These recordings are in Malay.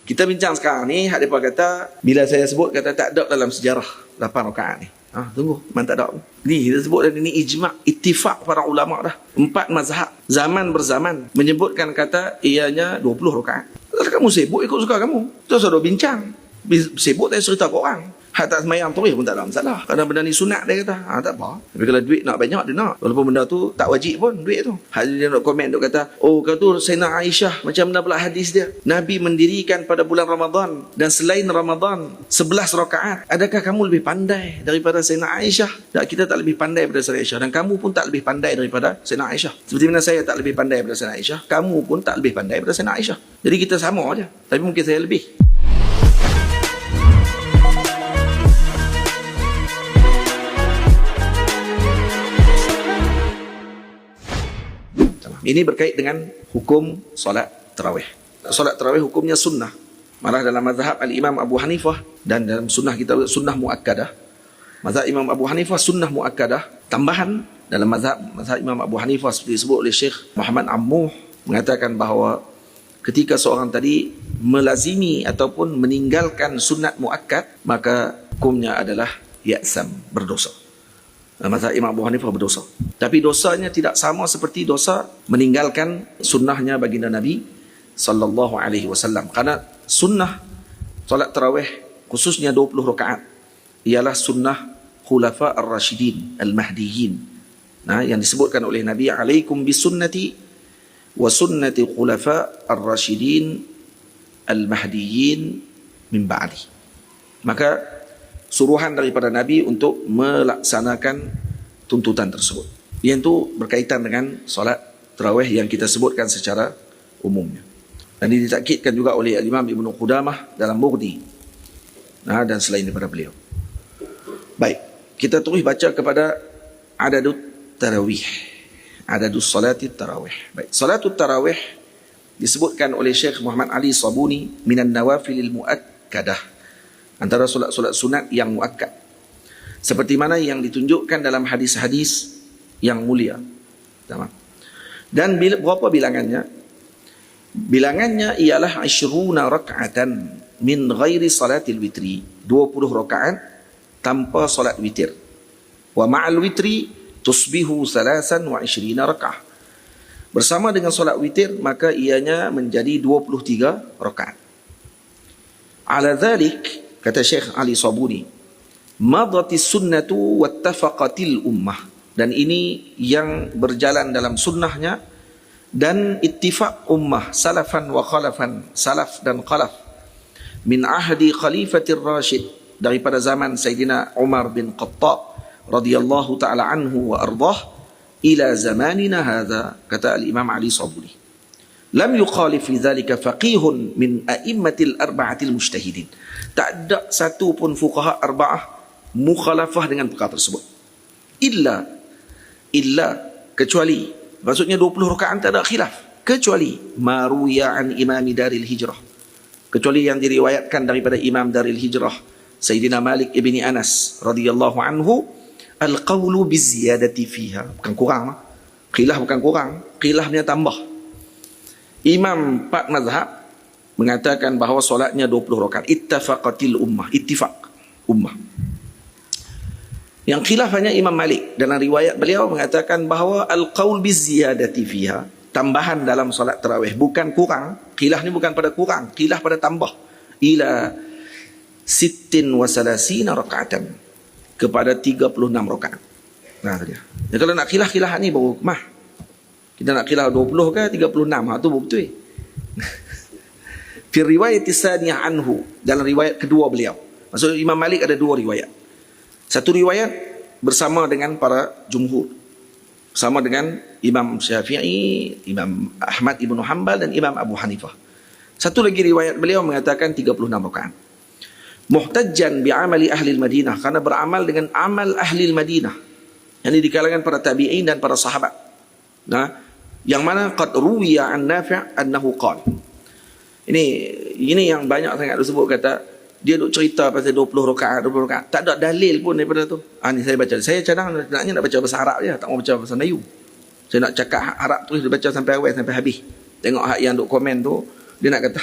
Kita bincang sekarang ni, hak depa kata bila saya sebut kata tak ada dalam sejarah 8 rakaat ni. Tunggu, memang tak ada. Ni kita sebut dah ni ijma', ittifaq para ulama dah. 4 mazhab zaman berzaman menyebutkan kata ianya 20 rakaat. Kalau kamu sibuk ikut suka kamu. Terus ada bincang. Sibuk tak cerita kau orang. Hak tak semayang tarawih pun tak ada masalah. Kerana benda ni sunat dia kata. Tak apa. Tapi kalau duit nak banyak dia nak. Walaupun benda tu tak wajib pun duit tu. Hak dia nak komen dia kata, oh kau tu Sayyidina Aisyah macam mana pula hadis dia. Nabi mendirikan pada bulan Ramadan dan selain Ramadan 11 rakaat. Adakah kamu lebih pandai daripada Sayyidina Aisyah? Tak, kita tak lebih pandai daripada Sayyidina Aisyah dan kamu pun tak lebih pandai daripada Sayyidina Aisyah. Seperti mana saya tak lebih pandai daripada Sayyidina Aisyah, kamu pun tak lebih pandai daripada Sayyidina Aisyah. Jadi kita sama aja. Tapi mungkin saya lebih. Ini berkait dengan hukum solat tarawih. Solat tarawih hukumnya sunnah. Malah dalam mazhab al-Imam Abu Hanifah dan dalam sunnah kita sunnah muakkadah. Mazhab Imam Abu Hanifah sunnah muakkadah. Tambahan dalam mazhab Imam Abu Hanifah seperti disebut oleh Syekh Muhammad Ammuh mengatakan bahawa ketika seorang tadi melazimi ataupun meninggalkan sunat muakkad, maka hukumnya adalah ya'sam, berdosa. Mazhab Imam Abu Hanifah berdosa. Tapi dosanya tidak sama seperti dosa meninggalkan sunnahnya baginda Nabi sallallahu alaihi wasallam. Karena sunnah solat tarawih khususnya 20 rakaat ialah sunnah khulafa ar-rasyidin al-mahdiyyin. Yang disebutkan oleh Nabi, alaikum bisunnati wa sunnati khulafa ar-rasyidin al-mahdiyyin min ba'di. Maka suruhan daripada Nabi untuk melaksanakan tuntutan tersebut. Yang itu berkaitan dengan solat tarawih yang kita sebutkan secara umumnya. Dan ini ditakkidkan juga oleh Imam Ibn Qudamah dalam Mughni dan selain daripada beliau. Baik, kita terus baca kepada adadut tarawih. Adadus salati tarawih. Baik, salatut tarawih disebutkan oleh Syekh Muhammad Ali Sabuni minan nawafilil muakkadah, antara solat-solat sunat yang muakkad, seperti mana yang ditunjukkan dalam hadis-hadis yang mulia. Dan berapa bilangannya? Bilangannya ialah 20 rak'atan min ghairi salatil witri, 20 rakaat tanpa solat witir. Wa ma'al witri tusbihu 23 rak'ah. Bersama dengan solat witir maka ianya menjadi 23 rakaat. Ala dhalik, kata Syekh Ali Sabuni, madatis sunnatu wattafaqatil ummah, dan ini yang berjalan dalam sunnahnya dan ittifaq ummah salafan wa khalafan, salaf dan khalaf, min ahdi khalifatir rasyid, daripada zaman Sayyidina Umar bin Khattab radhiyallahu ta'ala anhu wa ardah ila zamanina hadha, kata al-Imam Ali Sabuni. Lam yukhalif fi dhalika faqihun min a'immatil arba'atil mujtahidin. Tak ada satu pun fuqaha arba'ah mukhalafah dengan perkara tersebut. Illa kecuali, maksudnya 20 rakaat tak ada khilaf, kecuali maruya an imami daril hijrah, kecuali yang diriwayatkan daripada imam daril hijrah Sayyidina Malik ibni Anas radhiyallahu anhu, al-qawlu biziyadati fiha, bukan kurang, khilaf bukan kurang, khilafnya tambah. Imam 4 mazhab mengatakan bahawa solatnya 20 rakaat. Ittafaqatil ummah, ittifaq ummah. Yang khilaf hanya Imam Malik. Dalam riwayat beliau mengatakan bahawa al-qaul biziyadati fiha, tambahan dalam solat tarawih, bukan kurang. Khilaf ni bukan pada kurang, khilaf pada tambah. Ila 36 rakaatan, kepada 36 rakaat. Nah, tu dia. Ya, kalau nak khilaf ni baru mah. Kita nak khilaf 20 ke 36, tu betul. Fi riwayat tsaniyah anhu, dalam riwayat kedua beliau. Maksud Imam Malik ada 2 riwayat. Satu riwayat bersama dengan para jumhur, sama dengan Imam Syafi'i, Imam Ahmad ibn Hanbal dan Imam Abu Hanifah. Satu lagi riwayat beliau mengatakan 36 rakaat. Muhtajjan bi'amali ahli al-Madinah, karena beramal dengan amal ahli al-Madinah, yang di kalangan para tabi'in dan para sahabat. Yang mana qad ruwiya an Nafi' annahu qala. Ini yang banyak sangat disebut, kata dia duk cerita pasal 20 rakaat. Tak ada dalil pun daripada tu. Ni saya baca. Saya cadang naknya nak baca bahasa Arab je, tak mau baca bahasa Melayu. Saya nak cakap Arab terus dia baca sampai awal sampai habis. Tengok hak yang duk komen tu, dia nak kata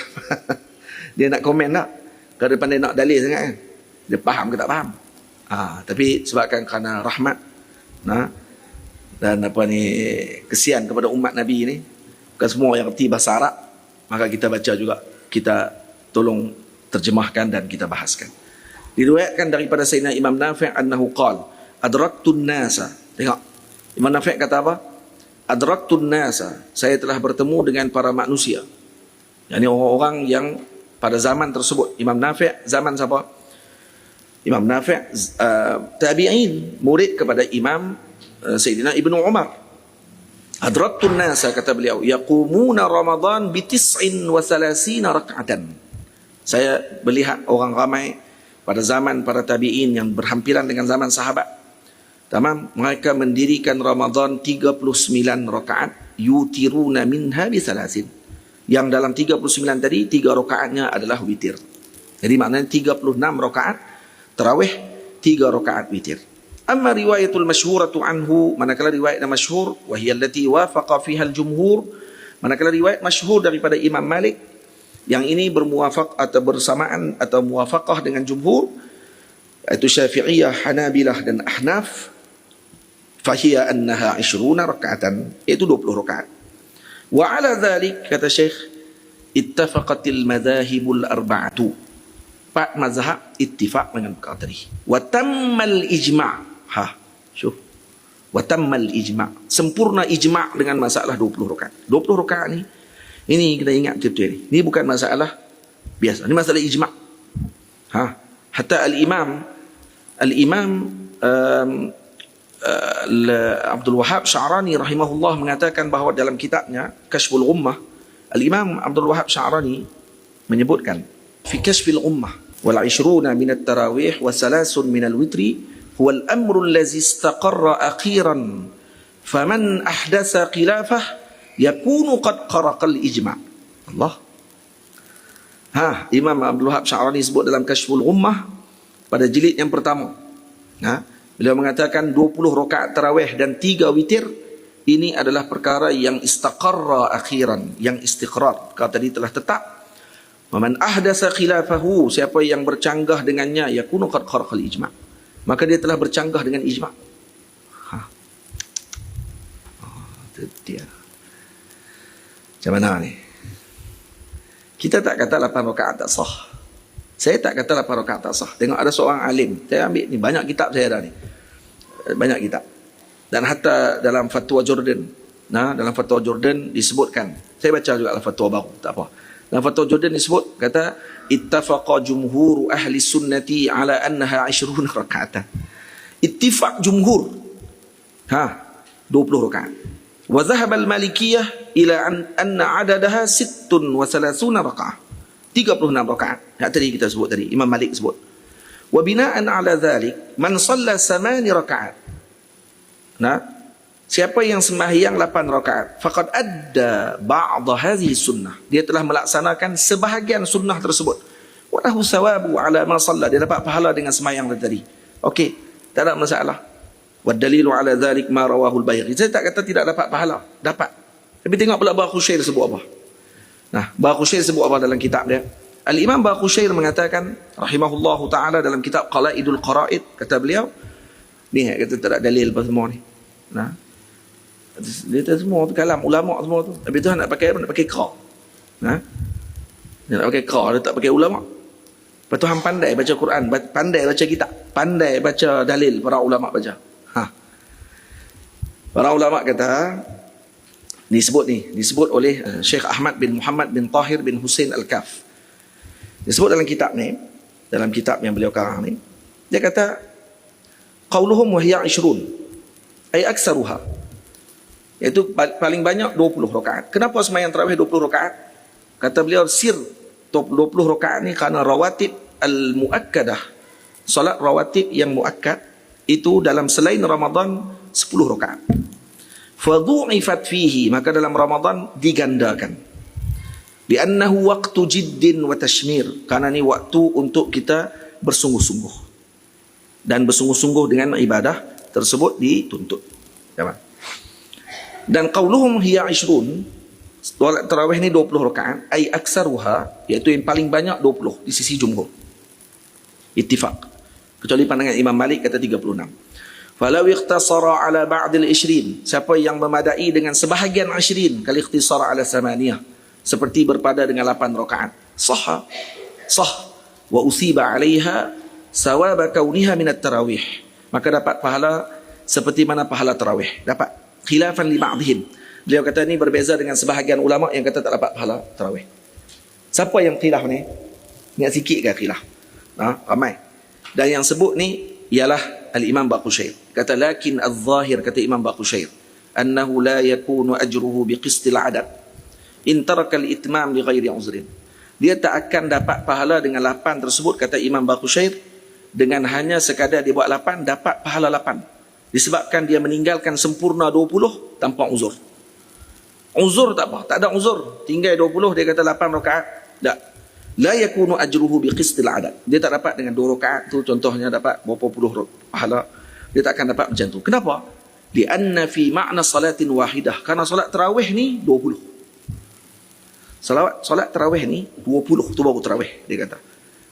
Dia nak komen tak? Kalau dia pandai nak dalil sangat kan? Dia faham ke tak faham? Tapi sebabkan kerana rahmat, dan kesian kepada umat Nabi ni, bukan semua yang reti bahasa Arab, maka kita baca juga, kita tolong terjemahkan dan kita bahaskan. Diriwayatkan daripada Sayyidina Imam Nafi' annahu qala adraktun nasa. Tengok, Imam Nafi' kata apa? Adraktun nasa, saya telah bertemu dengan para manusia. Yang ini orang-orang yang pada zaman tersebut. Imam Nafi' zaman siapa? Imam Nafi' tabi'in, murid kepada Imam Sayyidina Ibnu Umar. Adraktun nasa, kata beliau, yaqumuna Ramadan bi 39 rak'atan. Saya melihat orang ramai pada zaman para tabi'in yang berhampiran dengan zaman sahabat. Tamam, mereka mendirikan Ramadan 39 rakaat, yutiruna minha bi 3. Yang dalam 39 tadi 3 rakaatnya adalah witir. Jadi maknanya 36 rakaat tarawih, 3 rakaat witir. Amma riwayatul masyhuratu anhu, manakala riwayat yang masyhur, wa hiya allati wafaqa fiha al-jumhur, manakala riwayat masyhur daripada Imam Malik, yang ini bermuafaq atau bersamaan atau muwafaqah dengan jumhur, iaitu Syafi'iyah, Hanabilah dan Ahnaf, fahiya annaha 20 rak'atan, iaitu 20 rakaat. Wa ala dhalik, kata Syekh, ittafaqatil madhahibul arba'atu, 4 mazhab ittifaq dengan perkara tadi. Wa tammal ijma', syuf, wa tammal ijma', sempurna ijma' dengan masalah 20 rakaat. 20 rakaat ni, ini kita ingat betul-betul ni. Ini bukan masalah biasa. Ini masalah ijma'. Hatta al-Imam Abdul Wahhab Sya'rani rahimahullah mengatakan bahawa dalam kitabnya Kashful Ummah, al-Imam Abdul Wahhab Sya'rani menyebutkan fi Kashfil Ummah wal 20 min at-tarawih wa 3 min al-witri huwa al-amru allazi istaqarra akhiran faman ahdatha khilafah yakunu qad qaraqal ijma'. Allah. Imam Abdul Wahhab Sya'rani sebut dalam Kashful Ummah pada jilid yang pertama. Beliau mengatakan 20 rakaat tarawih dan 3 witir ini adalah perkara yang istaqarra akhiran, yang istiqrar. Kata tadi telah tetap. Man ahdasa khilafahu, siapa yang bercanggah dengannya, yakunu qad qaraqal ijma', maka dia telah bercanggah dengan ijma'. Itu dia. Macam mana ni? Kita tak kata 8 rakaat tak sah. Saya tak kata 8 rakaat tak sah. Tengok ada seorang alim, saya ambil ni, banyak kitab saya ada ni. Banyak kitab. Dan hatta dalam fatwa Jordan, dalam fatwa Jordan disebutkan, saya baca juga dalam fatwa baru, tak apa. Dalam fatwa Jordan disebut, kata ittafaqa jumhur ahli sunnati ala annaha 20 rakaatan. Ittifaq jumhur 20 rakaat. Wa dhahaba al-malikiyah ila anna adadaha 36 rakaat, 36 rakaat. Yang tadi kita sebut tadi, Imam Malik sebut. Wa bina'an ala dhalik man shalla 8 rakaat. Siapa yang sembahyang 8 rakaat, faqad adda ba'd hadhihi sunnah, dia telah melaksanakan sebahagian sunnah tersebut. Wa lahu thawabu ala ma shalla, dia dapat pahala dengan sembahyang tadi. Okey, tak ada masalah. Wa dalilu ala dhalik ma rawahu al-Baihaqi. Saya tak kata tidak dapat pahala, dapat. Tapi tengok pula Baqusyair sebut apa. Baqusyair sebut apa dalam kitab dia. Al-Imam Baqusyair mengatakan rahimahullahu taala dalam kitab Qalaidul Qara'id, kata beliau, ni kata tak ada dalil apa semua ni. Dia tak semua tu kalam ulama semua tu. Tapi tu nak pakai apa? Nak pakai qa. Dia nak pakai qa, dia tak pakai ulama. Lepas tu hang pandai baca Quran, pandai baca kitab, pandai baca dalil para ulama baca. Para ulama kata, disebut oleh Syekh Ahmad bin Muhammad bin Tahir bin Husain Al-Kaf. Disebut dalam kitab ni, dalam kitab yang beliau karang ni, dia kata qauluhum wa hiya 20 ay aksaruha, iaitu paling banyak 20 rakaat. Kenapa sembahyang tarawih 20 rakaat? Kata beliau sir 20 rakaat ni kerana rawatib al-muakkadah, solat rawatib yang muakkad itu dalam selain Ramadan 10 rakaat. Fadhu'ifat fihi, maka dalam Ramadan digandakan. Li'annahu waqtu jiddin wa tashmir, karena ni waktu untuk kita bersungguh-sungguh. Dan bersungguh-sungguh dengan ibadah tersebut dituntut. Dan qauluhum hiya 20, Solat tarawih ni 20 rakaat, ai aksaruha, iaitu yang paling banyak 20 di sisi jumhur. Ittifaq. Kecuali pandangan Imam Malik kata 36. Falau ikhtasara ala ba'dil 20, siapa yang memadai dengan sebahagian 20 kali ikhtisara ala samaniyah, seperti berpada dengan 8 rakaat, sah wa usiba 'alaiha sawaba kauniha min at-tarawih, maka dapat pahala seperti mana pahala tarawih. Dapat khilafan li ba'dihim. Beliau kata ni berbeza dengan sebahagian ulama yang kata tak dapat pahala tarawih. Siapa yang khilaf ni? Ingat sikit ke khilaf? Ramai. Dan yang sebut ni ialah al-Imam Baqusyair. Kata lakin az-zahir, kata Imam Baqusyair, annahu la yakunu ajruhu biqistil adad in taraka al-itmam li ghairi uzrin. Dia tak akan dapat pahala dengan 8 tersebut, kata Imam Baqusyair, dengan hanya sekadar dia buat 8 dapat pahala 8. Disebabkan dia meninggalkan sempurna 20 tanpa uzur. Uzur tak apa, tak ada uzur, tinggal 20 dia kata 8 rakaat, tak. La yakunu ajruhu biqistil adad. Dia tak dapat dengan 2 rakaat tu, contohnya dapat berapa puluh pahala. Dia tak akan dapat macam tu. Kenapa? Lianna fi ma'na salatin wahidah. Karena solat tarawih ni 20. Solat tarawih ni 20 tu baru tarawih, dia kata.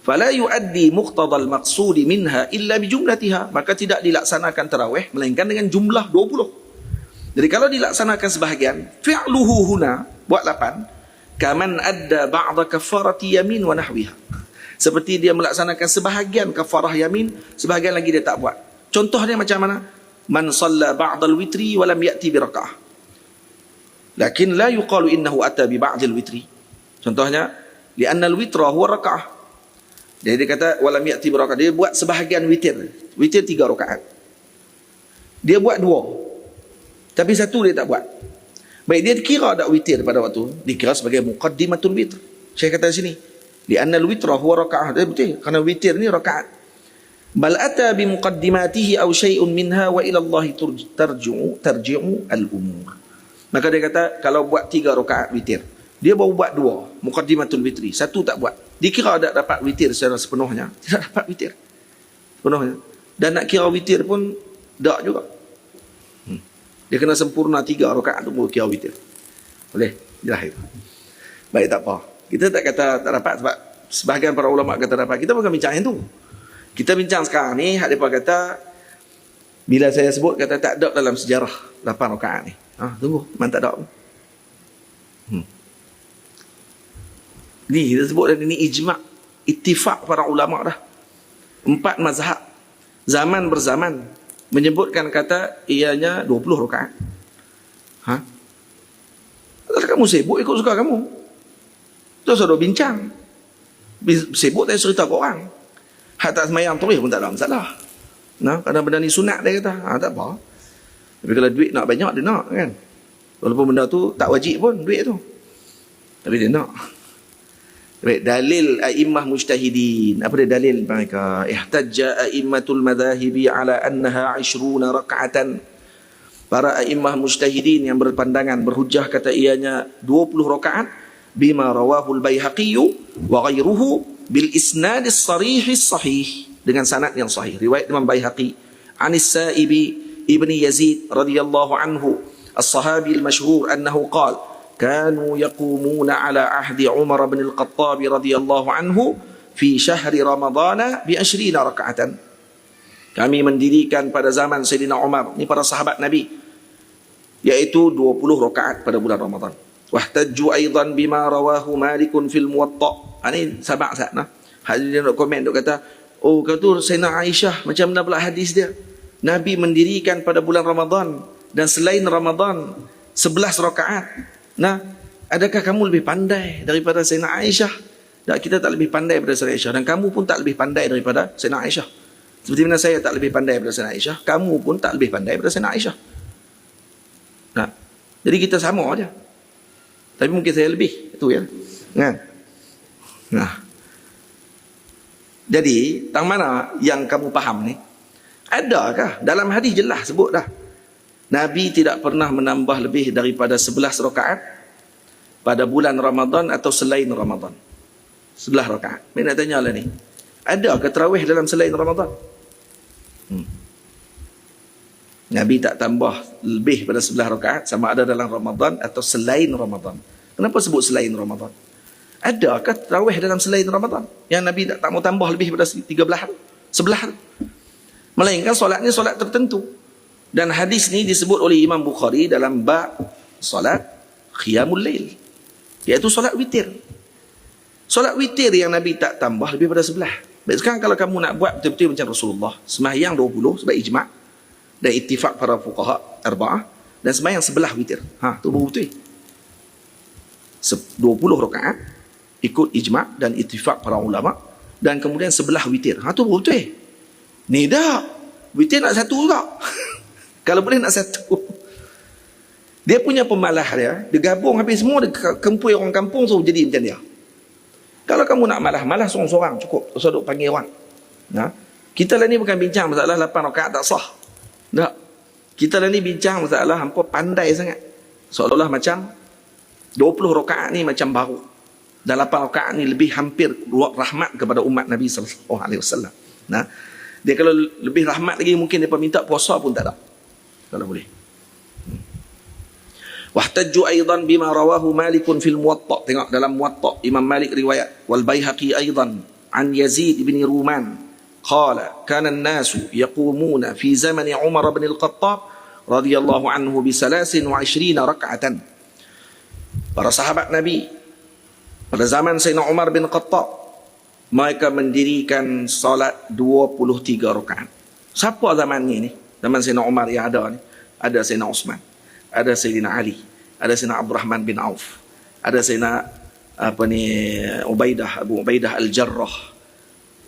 Fala yuaddi muqtadal maqsudi minha illa bi jumlatiha. Maka tidak dilaksanakan tarawih melainkan dengan jumlah 20. Jadi kalau dilaksanakan sebahagian, fi'luhu huna, buat 8, kaman adda ba'da kafarati yamin wa nahwiha. Seperti dia melaksanakan sebahagian kafarah yamin, sebahagian lagi dia tak buat. Contohnya macam mana? Man salla ba'dal witri wa lam ya'ti bi raka'ah. Lakin la yuqalu innahu ata bi ba'dil witri. Contohnya, li'anna al-witra huwa raka'ah. Jadi dia kata wa lam ya'ti bi raka'ah. Dia buat sebahagian witir. Witir 3 rakaat. Dia buat 2. Tapi 1 dia tak buat. Baik, dia kira tak witir pada waktu, dikira sebagai muqaddimatul witr. Saya kata sini, li'anna al-witra huwa raka'ah. Dia betul, kerana witir ni rakaat. Bal ata bi muqaddimatihi aw shay'un minha wa ila Allah tarji'u al-umur. Maka dia kata kalau buat 3 rakaat witir, dia baru buat 2 muqaddimatul witri, 1 tak buat. Dikira tak dapat witir secara sepenuhnya, tidak dapat witir sepenuhnya. Dan nak kira witir pun tak juga. Dia kena sempurna 3 rakaat tu baru kira witir. Boleh? Jelas itu. Baik, tak apa. Kita tak kata tak dapat sebab sebahagian para ulama kata dapat. Kita bukan bincang yang tu. Kita bincang sekarang ni, hak depa kata bila saya sebut kata tak ada dalam sejarah 8 rakaat ni. Tunggu, memang tak ada. Ni kita sebut dah, ni ijma', ittifaq para ulama dah. 4 mazhab zaman berzaman menyebutkan kata ianya 20 rakaat. Kalau kamu sibuk ikut suka kamu. Terus ada bincang. Sibuk tak cerita ke orang. Hak tak semayang terus pun tak ada masalah. Kerana benda ni sunat dia kata. Tak apa. Tapi kalau duit nak banyak dia nak kan. Walaupun benda tu tak wajib pun duit tu. Tapi dia nak. Baik, dalil a'immah mujtahidin. Apa dia dalil mereka? Ihtajja a'immatul madhahibi ala annaha 20 raka'atan. Para a'immah mujtahidin yang berpandangan, berhujah kata ianya 20 rakaat bima rawahul Baihaqi wa ghairuhu bil isnad as-sarih as-sahih, dengan sanad yang sahih. Riwayat Imam Baihaqi Anis Sa'ibi ibni Yazid radhiyallahu anhu as-sahabi al-mashhur annahu qala كانوا يقومون على عهد عمر بن الخطاب رضي الله عنه في شهر رمضان ب20 ركعة. Kami mendirikan pada zaman Sayyidina Umar, ni para sahabat Nabi, yaitu 20 rakaat pada bulan Ramadan. Wahtajju aidan bima rawahu Malik fil Muwatta. Ini sahabat sana. Hadirin nak komen, dok kata, oh kata Sayyidina Aisyah macam mana pula hadis dia? Nabi mendirikan pada bulan Ramadan dan selain Ramadan 11 rakaat. Adakah kamu lebih pandai daripada Sayyidina Aisyah? Tak, kita tak lebih pandai daripada Sayyidina Aisyah, dan kamu pun tak lebih pandai daripada Sayyidina Aisyah. Seperti mana saya tak lebih pandai daripada Sayyidina Aisyah, kamu pun tak lebih pandai daripada Sayyidina Aisyah. Jadi kita sama aja. Tapi mungkin saya lebih, itu ya. Jadi, tang mana yang kamu faham ni? Adakah dalam hadis jelas sebut dah, Nabi tidak pernah menambah lebih daripada 11 rakaat pada bulan Ramadan atau selain Ramadan. 11 rakaat. Saya nak tanya lah ni, ada ke tarawih dalam selain Ramadan? Nabi tak tambah lebih pada 11 rakaat sama ada dalam Ramadan atau selain Ramadan. Kenapa sebut selain Ramadan? Adakah tarawih dalam selain Ramadan yang Nabi tak mau tambah lebih pada 13 hari, 11 hari? Melainkan solatnya solat tertentu. Dan hadis ni disebut oleh Imam Bukhari dalam bab solat qiyamul lail, iaitu solat witir. Solat witir yang Nabi tak tambah lebih pada 11. Baik, sekarang kalau kamu nak buat betul-betul macam Rasulullah, sembahyang 20 sebab ijma' dan ittifaq para fuqaha arba'ah, dan sembahyang 11 witir. Tu baru betul. 20 rakaat ikut ijma' dan ittifaq para ulama, dan kemudian 11 witir. Tu baru betul. Ni dah witir nak satu juga. Kalau boleh nak satu. Dia punya pemalah dia gabung habis semua, dia kempui orang kampung, so jadi macam dia. Kalau kamu nak malah seorang-seorang cukup, tak usah duk panggil orang. Kita lah ni bukan bincang masalah 8 rakaat tak sah. Tak. Kita lah ni bincang masalah hampa pandai sangat. Seolah-olah macam 20 rakaat ni macam baru. Dan 8 rakaat ni lebih hampir rahmat kepada umat Nabi sallallahu alaihi wasallam. Dia kalau lebih rahmat lagi mungkin dia minta puasa pun tak ada. Kalau boleh. Wahtajju aidan bima rawahu Malik fil Muwatta. Tengok dalam Muwatta Imam Malik riwayat, wal Baihaqi aidan an Yazid bin Ruman qala kana an-nasu yaqumuna fi zaman Umar bin Al-Khattab radhiyallahu anhu bi 23 rak'atan. Para sahabat Nabi pada zaman Sayyidina Umar bin Khattab, mereka mendirikan salat 23 rakaat. Siapa zaman ni? Zaman Sayyidina Umar yang ada ni, ada Sayyidina Uthman, ada Sayyidina Ali, ada Sayyidina Abdul Rahman bin Auf, ada Sayyidina Abu Ubaidah Al-Jarrah,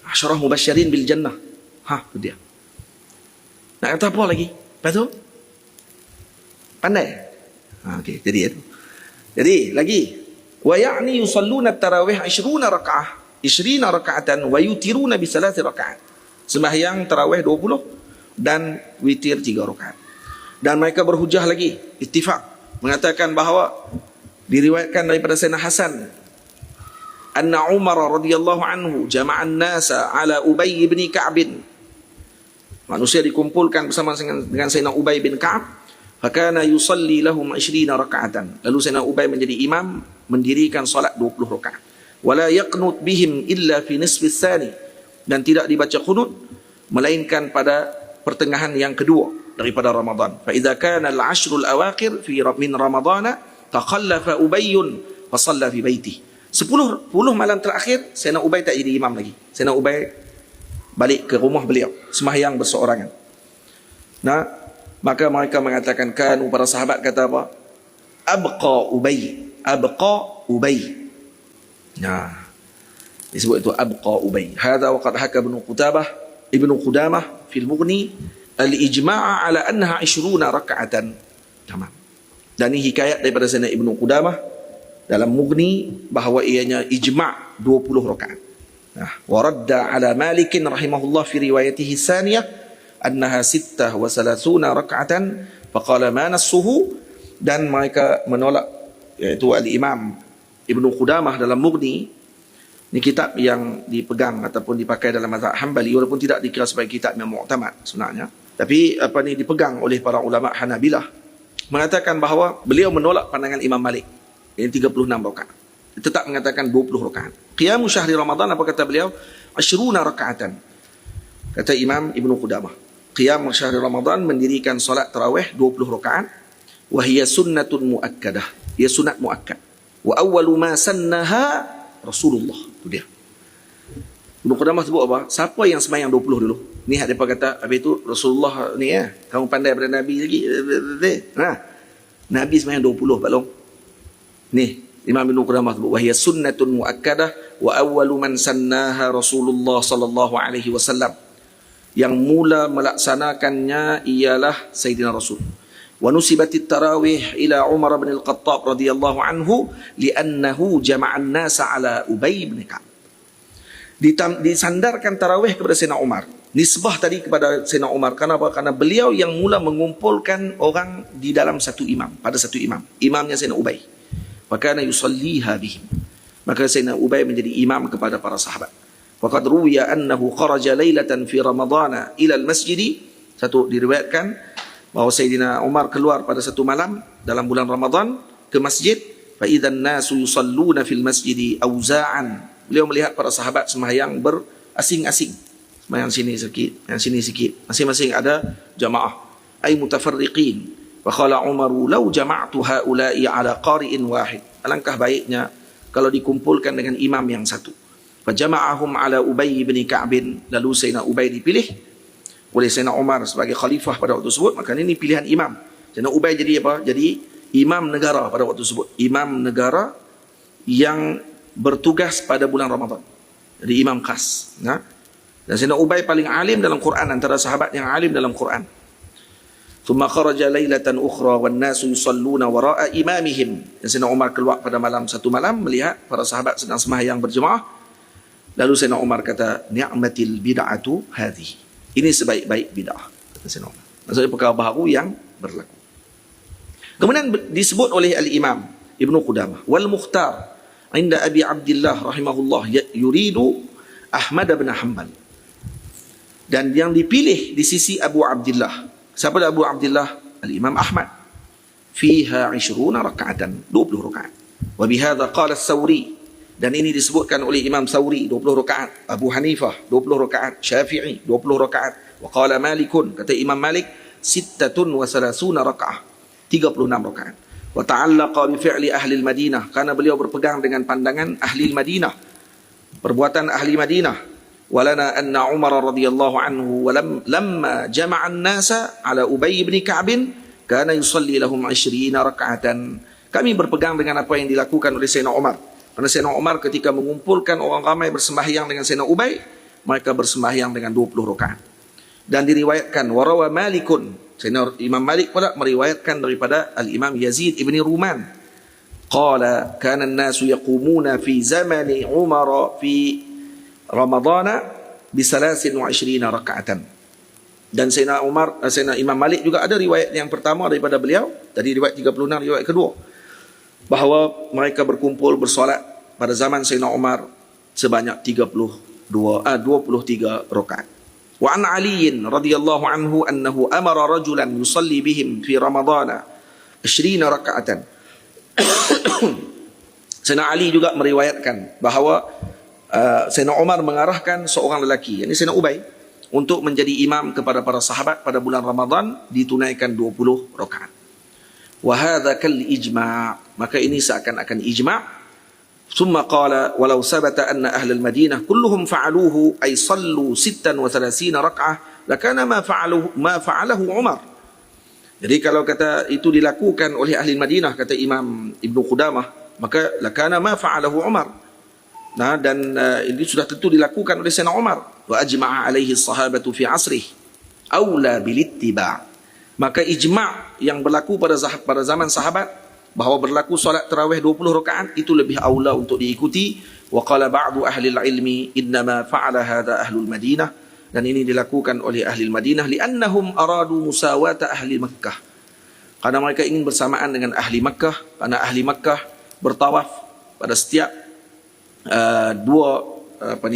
Asyarah Mubasyirin bil Jannah. Itu dia. Nak kata apa lagi? Lepas tu pandai. Okey, jadi itu. Jadi lagi, wa ya'ni yusalluna at-tarawih 20 raka'ah, 20 raka'atan wa yutiruna bi 3 raka'at. Sembahyang tarawih 20 dan witir 3 rakaat. Dan mereka berhujah lagi, ittifaq, mengatakan bahawa diriwayatkan daripada Sayyidina Hasan anna Umar radhiyallahu anhu jama'an nasa ala Ubay bin Ka'b. Manusia dikumpulkan bersama dengan Sayyidina Ubay bin Ka'ab, fakana yusalli lahum 20 raka'atan. Lalu Sayyidina Ubay menjadi imam, mendirikan salat 20 rakaat. Wala yaqnut bihim illa fi nisfi tsani, dan tidak dibaca qunut melainkan pada pertengahan yang kedua daripada Ramadan. Fa idza kana al-ashrul awaqir fi min Ramadana takhallafa Ubay fa shalla fi baiti. 10 malam terakhir Sayyidina Ubay tak jadi imam lagi. Sayyidina Ubay balik ke rumah beliau, sembahyang berseorangan. Maka mereka mengatakan, kanu, para sahabat kata apa? Abqa Ubay. Disebut itu Abqa Ubay. Hadha wa qad haka Ibnu Qudamah fil Mughni al-ijma'a ala annaha 20 raka'atan. Tamam. Dan ini hikayat daripada Sayyidina Ibnu Qudamah dalam Mughni bahawa ianya ijma' 20 rakaat. Wa radda ala Malik rahimahullah fi riwayatihi tsaniyah annaha 36 raka'atan faqala ma nassuhu. Dan mereka menolak, iaitu al-Imam Ibnu Qudamah dalam Mughni. Ini kitab yang dipegang ataupun dipakai dalam mazhab Hanbali, walaupun tidak dikira sebagai kitab yang mu'tamad sebenarnya, tapi dipegang oleh para ulama Hanabilah, mengatakan bahawa beliau menolak pandangan Imam Malik yang 36 rakaat. Tetap mengatakan 20 rakaat. Qiyamu syahri Ramadan, apa kata beliau? 20 rakaatan. Kata Imam Ibnu Qudamah, qiyamu syahri Ramadan, mendirikan solat tarawih 20 rakaat, wa hiya sunnatun muakkadah, ia sunat muakkad. Wa awwalu ma sannaha Rasulullah. Itu dia. Ibnu Qudamah sebut apa? Siapa yang sembahyang 20 dulu? Ni hak depa kata, habis itu Rasulullah ni kamu pandai daripada Nabi lagi. Nabi sembahyang 20 Pak Long. Ni Imam Ibnu Qudamah sebut, wa hiya sunnatun muakkadah wa awwalu man sannaha Rasulullah sallallahu alaihi wasallam. Yang mula melaksanakannya ialah Sayyidina Rasul. Wa nusibatit tarawih ila Umar bin Al-Khattab radhiyallahu anhu li'annahu jama'an nasa ala Ubay bin Ka'ab. Disandarkan tarawih kepada Sayyidina Umar. Nisbah tadi kepada Sayyidina Umar. Kenapa? Karena beliau yang mula mengumpulkan orang di dalam satu imam, pada satu imam. Imamnya Sayyidina Ubay. Maka yusalliha bihim. Maka Sayyidina Ubay menjadi imam kepada para sahabat. Waqad ruwiya annahu kharaja lailatan fi Ramadana ila al-masjid. Satu diriwayatkan bahawa Sayyidina Umar keluar pada satu malam dalam bulan Ramadan ke masjid, fa idzan nasu yusalluna fil masjidi auza'an. Beliau melihat para sahabat sembahyang berasing-asing, sembahyang sini sikit, yang sini sikit, masing-masing ada jamaah, ay mutafarriqin. Fa qala Umar law jama'tu haula'i ala qari'in wahid, alangkah baiknya kalau dikumpulkan dengan imam yang satu. Fa jama'ahum ala Ubay bin Ka'b, lalu Sayyidina Ubay dipilih oleh Sayyidina Umar sebagai khalifah pada waktu tersebut. Maka ini pilihan imam. Sayyidina Ubay jadi apa? Jadi imam negara pada waktu tersebut. Imam negara yang bertugas pada bulan Ramadan. Jadi imam khas. Nah, dan Sayyidina Ubay paling alim dalam Quran, antara sahabat yang alim dalam Quran. Thumma kharaja lailatan ukhra wan nasu yusalluna wara'a imamihim. Dan Sayyidina Umar keluar pada satu malam melihat para sahabat sedang sembahyang berjemaah. Lalu Sayyidina Umar kata, ni'matil bid'atu hadhihi. Ini sebaik-baik bid'ah, kata Sayyidina Umar. Maksudnya perkara baru yang berlaku. Kemudian disebut oleh Al-Imam Ibnu Qudamah, wal Mukhtar inda Abi Abdillah rahimahullah yuridu Ahmad bin Hanbal. Dan yang dipilih di sisi Abu Abdillah, siapa Abu Abdillah? Al-Imam Ahmad. Fiha 20 raka'atan, 20 rakaat. Wa bihadza qala As-Sawri, dan ini disebutkan oleh Imam Sawri 20 rakaat, Abu Hanifah 20 rakaat, Syafi'i 20 rakaat, wa qala Malikun, kata Imam Malik 36 rakaat, 36 rakaat. Wa ta'allaqa bi fi'li ahli al-Madinah, karena beliau berpegang dengan pandangan ahli Madinah, perbuatan ahli Madinah. Walana anna Umar radhiyallahu anhu lamma jama'a an-nasa ala Ubay bin Ka'b kana yusalli lahum 20 raka'atan. Kami berpegang dengan apa yang dilakukan oleh Sayyidina Umar. Karena Sayyidina Umar ketika mengumpulkan orang ramai bersembahyang dengan Sayyidina Ubay, mereka bersembahyang dengan 20 rakaat. Dan diriwayatkan warawa Malikun, Sayyidina Imam Malik pula meriwayatkan daripada Al-Imam Yazid ibn Ruman, qala kana an-nasu yaqumuna fi zamani Umar fi Ramadana bi 23 rakaatan. Dan Sayyidina Imam Malik juga ada riwayat yang pertama daripada beliau, tadi riwayat 36, riwayat kedua, bahawa mereka berkumpul bersolat pada zaman Sayyidina Umar sebanyak 23 rakaat. Wa an Ali radhiyallahu anhu annahu amara rajulan yusalli bihim fi Ramadana 20 rakaatan. Sayyidina Ali juga meriwayatkan bahawa Sayyidina Umar mengarahkan seorang lelaki, yakni Sayyidina Ubay, untuk menjadi imam kepada para sahabat pada bulan Ramadan, ditunaikan 20 rakaat. Wa hadza kal ijma', maka ini seakan-akan ijma'. Thumma qala walau sabata anna ahli al-Madinah kulluhum fa'aluhu ay sallu 36 rak'ah lakana ma fa'alahu Umar. Jadi kalau kata itu dilakukan oleh ahli Madinah, kata Imam Ibnu Qudamah, maka lakana ma fa'alahu Umar. Nah, dan ini sudah tentu dilakukan oleh Sayyidina Umar. Wa ajma'a alaihi sahabatu fi asrih aula bil ittiba'. Maka ijma' yang berlaku pada zaman sahabat bahawa berlaku solat tarawih 20 rakaat itu lebih aula untuk diikuti. Wa qala ba'du ahli al-ilmi innama fa'ala hadha ahlul Madinah, dan ini dilakukan oleh ahli Madinah li'annahum aradu musawata ahli Makkah, karena mereka ingin bersamaan dengan ahli Makkah, karena ahli Makkah bertawaf pada setiap 4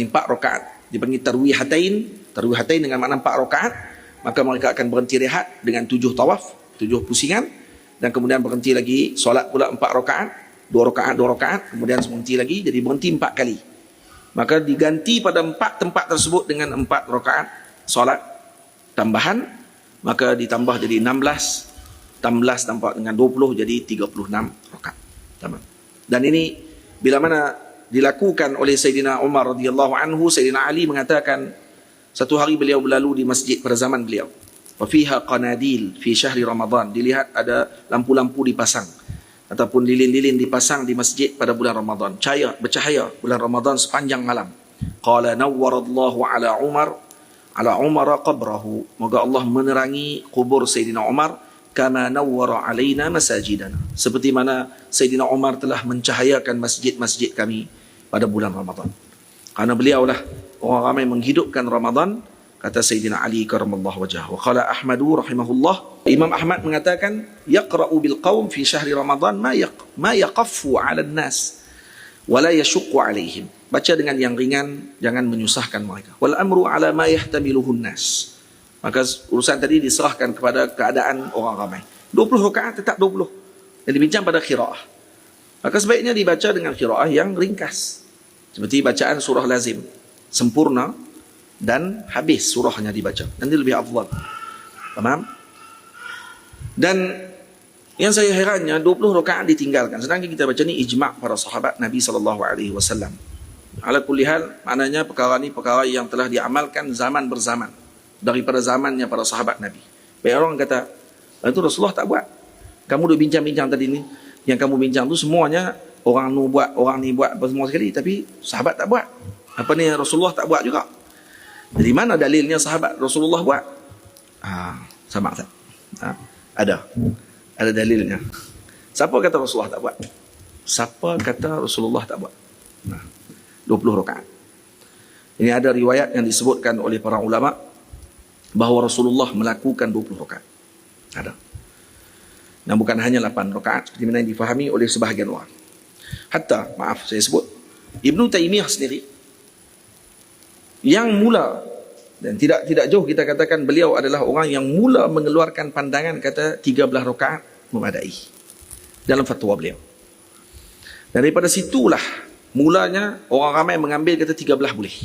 rakaat, dipanggil tarwihatain dengan makna 4 rakaat. Maka mereka akan berhenti rehat dengan 7 tawaf, 7 pusingan, dan kemudian berhenti lagi solat pula 4 rakaat, 2 rakaat, kemudian berhenti lagi, jadi berhenti 4 kali. Maka diganti pada 4 tempat tersebut dengan 4 rakaat solat tambahan, maka ditambah jadi 16 tambah dengan 20 jadi 36 rakaat. Dan ini bila mana dilakukan oleh Sayyidina Umar radhiyallahu anhu, Sayyidina Ali mengatakan satu hari beliau berlalu di masjid pada zaman beliau. Wa fiha qanadil fi syahri Ramadan. Dilihat ada lampu-lampu dipasang ataupun lilin-lilin dipasang di masjid pada bulan Ramadan. Bercahaya bulan Ramadan sepanjang malam. Qala nawwarallahu ala Umar qabrahu. Moga Allah menerangi kubur Sayyidina Umar kama nawwara alaina masajidana. Seperti mana Sayyidina Umar telah mencahayakan masjid-masjid kami pada bulan Ramadan. Karena beliaulah orang ramai menghidupkan Ramadan, kata Sayyidina Ali karamallahu wajhah. Wa qala Ahmadu rahimahullah, Imam Ahmad mengatakan yaqra'u bil qaum fi syahri Ramadan ma yaqaffu 'ala an-nas wa la yashuqqu 'alaihim. Baca dengan yang ringan, jangan menyusahkan mereka. Wal amru 'ala ma yahtamiluhu an-nas. Maka urusan tadi diserahkan kepada keadaan orang ramai. 20 rakaat tetap 20. Yang dibincang pada qiraah. Maka sebaiknya dibaca dengan qiraah yang ringkas. Seperti bacaan surah lazim. Sempurna dan habis surahnya dibaca. Nanti lebih afdal. Faham? Dan yang saya herannya 20 rakaat ditinggalkan. Sedangkan kita baca ni ijma' para sahabat Nabi SAW. Ala kulli hal, maknanya perkara ni perkara yang telah diamalkan zaman berzaman. Daripada zamannya para sahabat Nabi. Banyak orang kata, itu Rasulullah tak buat. Kamu duk bincang-bincang tadi ni, yang kamu bincang tu semuanya orang ni buat, orang ni buat apa semua sekali, tapi sahabat tak buat. Apa ni Rasulullah tak buat juga. Dari mana dalilnya sahabat Rasulullah buat? Sama tak? Ada dalilnya. Siapa kata Rasulullah tak buat? Siapa kata Rasulullah tak buat? 20 rakaat. Ini ada riwayat yang disebutkan oleh para ulama bahawa Rasulullah melakukan 20 rakaat. Ada. Dan bukan hanya 8 rakaat seperti mana yang difahami oleh sebahagian orang. Hatta, maaf saya sebut, Ibnu Taimiyah sendiri yang mula, dan tidak jauh kita katakan beliau adalah orang yang mula mengeluarkan pandangan kata 13 rakaat memadai dalam fatwa beliau. Dan daripada situlah mulanya orang ramai mengambil kata 13 boleh.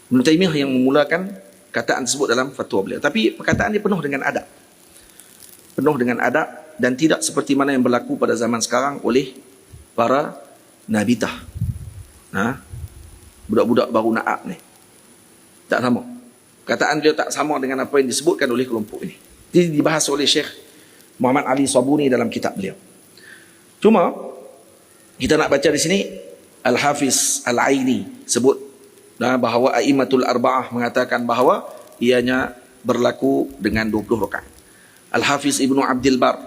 Ibnu Taimiyah yang memulakan kataan tersebut dalam fatwa beliau. Tapi perkataan dia penuh dengan adab. Penuh dengan adab dan tidak seperti mana yang berlaku pada zaman sekarang oleh para nabitah. Budak-budak baru na'ab ni. Tak sama. Kataan beliau tak sama dengan apa yang disebutkan oleh kelompok ini. Ini dibahas oleh Syekh Muhammad Ali Sabuni dalam kitab beliau. Cuma kita nak baca di sini Al-Hafiz Al-Aini sebut bahawa A'immatul Arba'ah mengatakan bahawa ianya berlaku dengan 20 rakaat. Al-Hafiz Ibnu Abdul Bar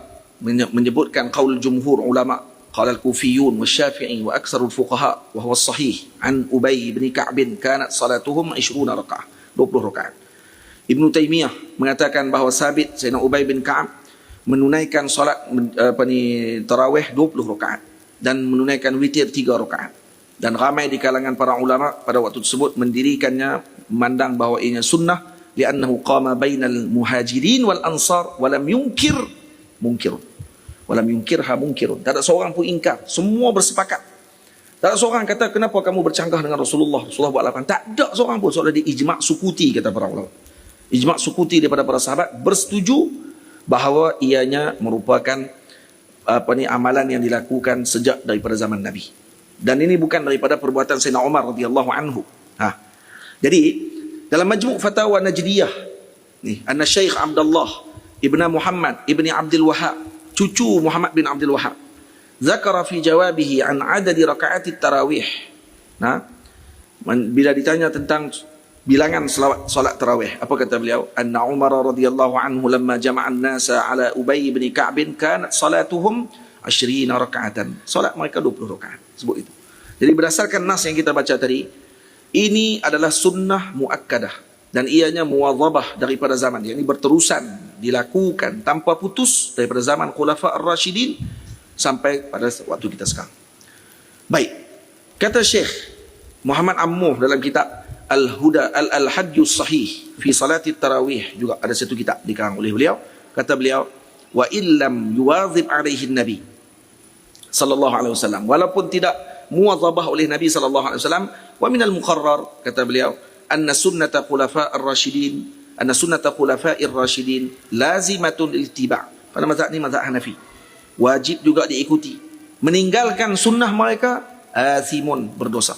menyebutkan qaul jumhur ulama qala al-Kufiyun wa Syafi'i wa aksarul fuqaha wa huwa sahih an Ubay bin Ka'b kanat salatuhum 20 rakaat, 20 rakaat. Ibnu Taimiyah mengatakan bahawa sabit Sayyidina Ubay bin Ka'b menunaikan solat tarawih 20 rakaat dan menunaikan witir 3 rakaat. Dan ramai di kalangan para ulama pada waktu tersebut mendirikannya, memandang bahawa ianya sunnah li'annahu qama bainal muhajirin wal ansar walam yunkir munkirun walam yunkirha munkirun. Tak ada seorang pun ingkar, semua bersepakat. Tak ada seorang kata kenapa kamu bercanggah dengan Rasulullah buat lapan. Tak ada seorang pun, soalnya di ijma' sukuti kata para ulama. Ijma' sukuti daripada para sahabat bersetuju bahawa ianya merupakan amalan yang dilakukan sejak daripada zaman Nabi. Dan ini bukan daripada perbuatan Sayyidina Umar radhiyallahu anhu. Jadi dalam Majmu' Fatawa Najdiyah ni, anna Syekh Abdullah ibn Muhammad ibn Abdul Wahhab, cucu Muhammad bin Abdul Wahhab, zakara fi jawabihi an adadi raka'atit tarawih. Bila ditanya tentang bilangan solat tarawih, apa kata beliau? Anna Umar radhiyallahu anhu lamma jama'a an-nasa ala Ubay bin Ka'b kanat salatuhum 20 raka'atan. Solat mereka 20 rakaat. Sebut itu. Jadi berdasarkan nas yang kita baca tadi, ini adalah sunnah muakkadah dan ianya muwadhabah daripada zaman, yakni berterusan dilakukan tanpa putus daripada zaman Khulafa ar-Rasyidin sampai pada waktu kita sekarang. Baik. Kata Syekh Muhammad Ammuh dalam kitab Al-Huda Al-Hajjus Sahih fi Salati Tarawih, juga ada satu kitab dikarang oleh beliau. Kata beliau, wa illam yuwazib alaihi Nabi sallallahu alaihi wasallam, walaupun tidak muwadhabah oleh Nabi sallallahu alaihi wasallam, wa minal muqarrar, kata beliau, anna sunnata khulafa ar-rasyidin, anna sunnata khulafa'ir rasyidin lazimatun iltiba'. Pada mazhab ni mazhab Hanafi, wajib juga diikuti. Meninggalkan sunnah mereka athimun, berdosa.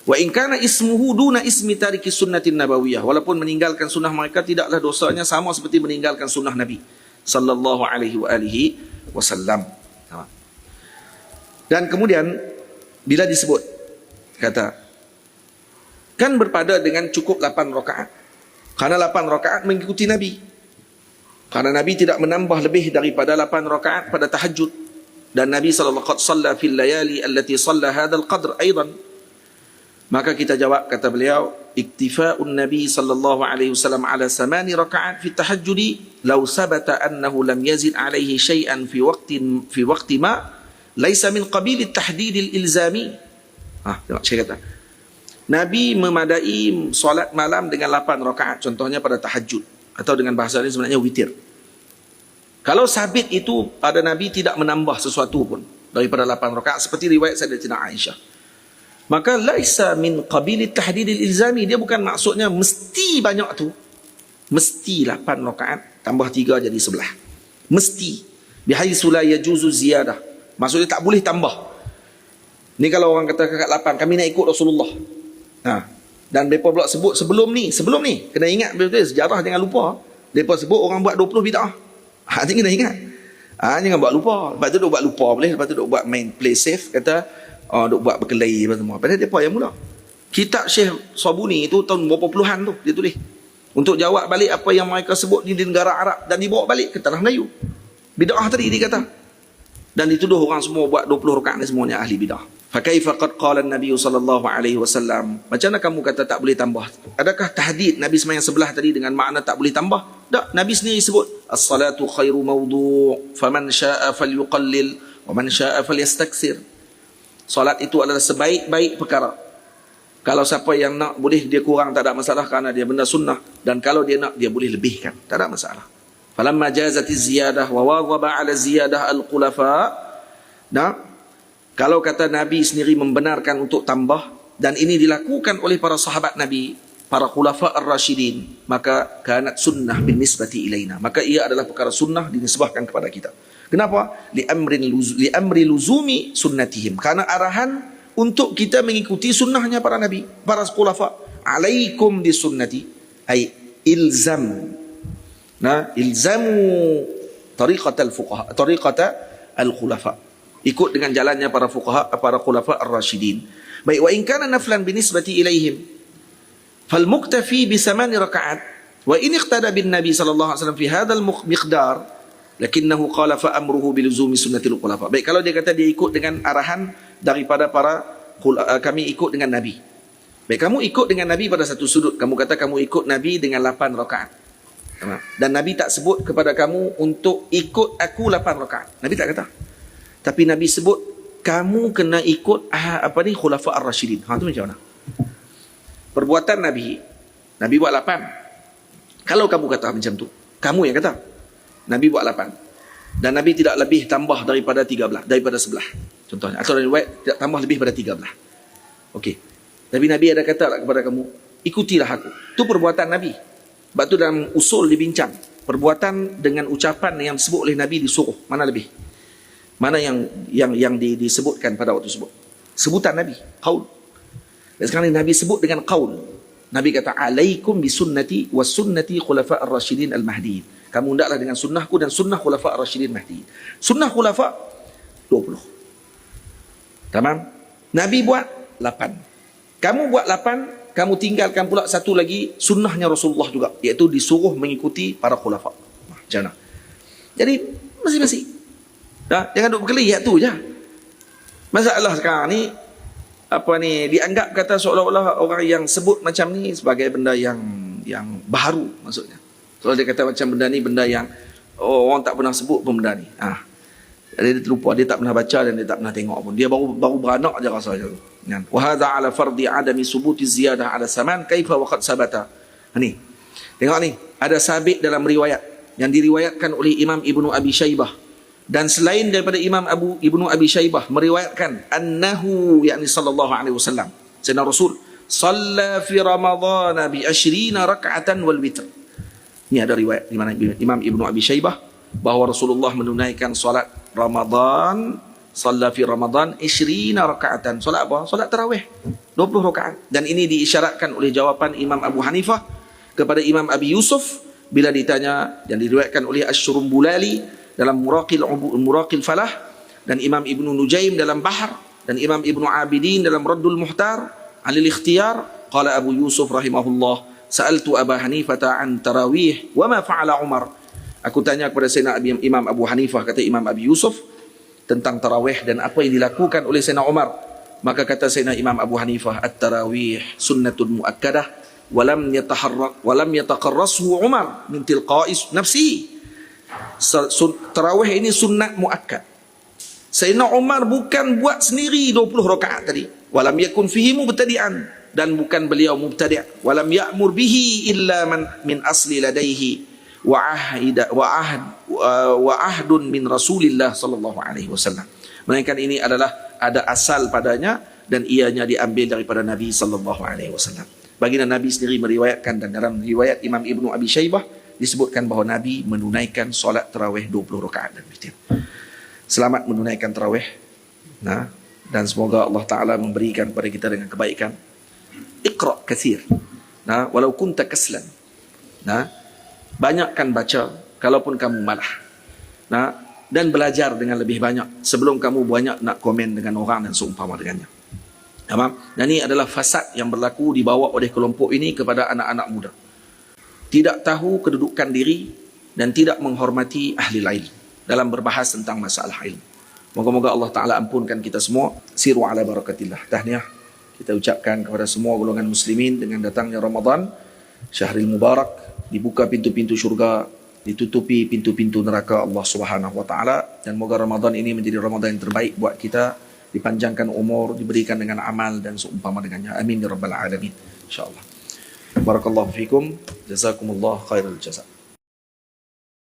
Wa in kana ismuhu duna ismi tariki sunnatin nabawiyah, walaupun meninggalkan sunnah mereka tidaklah dosanya sama seperti meninggalkan sunnah Nabi sallallahu alaihi wa alihi wasallam. Dan kemudian bila disebut, kata, kan berpada dengan cukup 8 rakaat. Karena 8 rakaat mengikuti Nabi. Karena Nabi tidak menambah lebih daripada 8 rakaat pada tahajud. Dan Nabi sallallahu alaihi wasallam fil layali allati shalla hadzal qadr aidan. Maka kita jawab, kata beliau, iktifa'un Nabi sallallahu alaihi wasallam ala 8 rakaat fi tahajjudi law sabata annahu lam yazid alaihi syai'an fi waqti ma laisa min qabil at-tahdid al-ilzami. Tengok saya kata, Nabi memadai solat malam dengan 8 rakaat, contohnya pada tahajud, atau dengan bahasa lain sebenarnya witir. Kalau sabit itu ada Nabi tidak menambah sesuatu pun daripada 8 rakaat seperti riwayat Sayyidatina Aisyah, maka laisa min qabilit tahdidil ilzami, dia bukan maksudnya mesti banyak tu, mesti 8 rakaat tambah 3 jadi 11, mesti, bihaitsu la yajuzu ziyadah, maksudnya tak boleh tambah. Ni kalau orang kata kakak 8 kami nak ikut Rasulullah, dan mereka pula sebut sebelum ni kena ingat betul, sejarah jangan lupa, mereka sebut orang buat 20 bid'ah, ni kena ingat, jangan buat lupa. Lepas tu duk buat lupa boleh, lepas tu duk buat main play safe, kata duk buat berkelahi apa semua. Padahal mereka yang mula. Kitab Syekh Sabuni itu tahun berapa puluhan tu dia tulis untuk jawab balik apa yang mereka sebut di negara Arab dan dibawa balik ke tanah Melayu. Bid'ah tadi dia kata, dan dituduh orang semua buat 20 rakaat ni semuanya ahli bid'ah. Fakaifa qad qala an-nabiy sallallahu alaihi wasallam, macam mana kamu kata tak boleh tambah? Adakah tahdid Nabi sembahyang sebelah tadi dengan makna tak boleh tambah? Tak, Nabi sendiri sebut as-salatu khairu mawdu' faman syaa'a falyuqallil wa man syaa'a falyastakthir. Solat itu adalah sebaik-baik perkara. Kalau siapa yang nak boleh dia kurang, tak ada masalah kerana dia benda sunnah, dan kalau dia nak dia boleh lebihkan, tak ada masalah. Falamma jazatiz ziyadah wa wadhaba 'ala ziyadah al-khulafa. Kalau kata Nabi sendiri membenarkan untuk tambah, dan ini dilakukan oleh para sahabat Nabi, para khulafa ar-rasyidin, maka kanat sunnah bin nisbati ilaina, maka ia adalah perkara sunnah dinisbahkan kepada kita. Kenapa? Li amri luzumi sunnatihim, karena arahan untuk kita mengikuti sunnahnya para nabi, para khulafa. Alaikum bi sunnati, ay ilzam, ilzamu tariqatal fuqaha, tariqata al-khulafa, ikut dengan jalannya para fuqaha, para khulafa ar-rasyidin. Baik, wa in kana naflan binisbati ilaihim fal muktafi bi 8 rakaat wa in iqtada bin nabi sallallahu alaihi wasallam fi hadzal miqdar lakinnahu qala fa amruhu bi luzumi sunnatil khulafa. Baik, kalau dia kata dia ikut dengan arahan daripada para kami ikut dengan nabi. Baik, kamu ikut dengan nabi pada satu sudut, kamu kata kamu ikut nabi dengan 8 rakaat. Dan nabi tak sebut kepada kamu untuk ikut aku 8 rakaat. Nabi tak kata. Tapi Nabi sebut kamu kena ikut khulafa ar-rasyidin. Tu macam mana? Perbuatan Nabi buat 8. Kalau kamu kata macam tu, kamu yang kata. Nabi buat 8. Dan Nabi tidak lebih tambah daripada 13, daripada 11. Contohnya, atau riwayat tidak tambah lebih daripada 13. Okey. Tapi Nabi ada kata tak kepada kamu, ikutilah aku. Itu perbuatan Nabi. Sebab tu dalam usul dibincang, perbuatan dengan ucapan yang disebut oleh Nabi disuruh, mana lebih? Mana yang disebutkan pada waktu tersebut? Sebutan Nabi, qaul. Dan sekarang Nabi sebut dengan qaul. Nabi kata, alaikum bi sunnati wa sunnati khulafa ar-rasyidin al-mahdiin. Kamu hendaklah dengan sunnahku dan sunnah khulafa ar-rasyidin mahdiin. Sunnah khulafa 20. Tamam? Nabi buat 8. Kamu buat 8, kamu tinggalkan pula satu lagi sunnahnya Rasulullah juga, iaitu disuruh mengikuti para khulafa. Macam mana? Jadi masing-masing. Jangan duk berkelihat tu je. Masalah sekarang ni dianggap kata seolah-olah orang yang sebut macam ni sebagai benda yang baru, maksudnya. Kalau dia kata macam benda ni benda yang orang tak pernah sebut pun benda ni. Jadi dia terlupa, dia tak pernah baca dan dia tak pernah tengok pun. Dia baru beranak je rasa macam tu. Wa hadza ala fardi adami subuti ziyadah ala saman kaifa wa qad sabata. Ni. Tengok ni, ada sabit dalam riwayat yang diriwayatkan oleh Imam Ibnu Abi Syaibah. Dan selain daripada Imam Ibnu Abi Syaibah meriwayatkan annahu, yakni sallallahu alaihi wasallam, Sayyidina Rasul shalla fi Ramadhan bi 20 rak'atan wal witr. Ini ada riwayat di mana Imam Ibnu Abi Syaibah bahawa Rasulullah menunaikan solat Ramadan, shalla fi Ramadhan 20 rak'atan. Solat apa? Solat tarawih 20 rakaat. Dan ini diisyaratkan oleh jawapan Imam Abu Hanifah kepada Imam Abi Yusuf bila ditanya, yang diriwayatkan oleh Asy-Syurumbulali dalam Muraqil Falah, dan Imam Ibnu Nujaim dalam Bahar, dan Imam Ibnu Abidin dalam Raddul Muhtar Alil Ikhtiyar. Qala Abu Yusuf rahimahullah, sa'altu Aba Hanifah an tarawih wa ma fa'ala Umar. Aku tanya kepada Sayyidina Imam Abu Hanifah, kata Imam Abi Yusuf, tentang tarawih dan apa yang dilakukan oleh Sayyidina Umar. Maka kata Sayyidina Imam Abu Hanifah, at-tarawih sunnatun muakkadah wa lam yataqarrashu Umar min tilqa'is nafsihi. Tarawih ini sunnat muakkad. Sayyidina Umar bukan buat sendiri 20 rakaat tadi. Walam yakun fihi mubtadi'an, dan bukan beliau mubtadi'. Walam ya'mur bihi illa man min asli ladaihi. wa ahdun min Rasulillah sallallahu alaihi wasallam. Melainkan ini adalah ada asal padanya dan ianya diambil daripada Nabi sallallahu alaihi wasallam. Baginda Nabi sendiri meriwayatkan, dan dalam riwayat Imam Ibnu Abi Syaibah disebutkan bahawa Nabi menunaikan solat tarawih 20 rakaat dan witir. Selamat menunaikan tarawih. Nah, dan semoga Allah Taala memberikan kepada kita dengan kebaikan. Iqra kathir. Nah, walau kunta kaslan. Nah, banyakkan baca kalaupun kamu malah. Nah, dan belajar dengan lebih banyak sebelum kamu banyak nak komen dengan orang dan seumpama dengannya. Dan ini adalah fasad yang berlaku dibawa oleh kelompok ini kepada anak-anak muda. Tidak tahu kedudukan diri dan tidak menghormati ahli ilmu dalam berbahas tentang masalah ilmu. Moga-moga Allah Ta'ala ampunkan kita semua. Siru ala barakatillah. Tahniah kita ucapkan kepada semua golongan muslimin dengan datangnya Ramadan, Syahrul Mubarak, dibuka pintu-pintu syurga, ditutupi pintu-pintu neraka Allah Subhanahu wa Ta'ala, dan moga Ramadan ini menjadi Ramadan yang terbaik buat kita, dipanjangkan umur, diberikan dengan amal dan seumpama dengannya. Amin ya rabbal alamin. Insyaallah. Barakallahu fikum. Jazakumullah khairul jazak.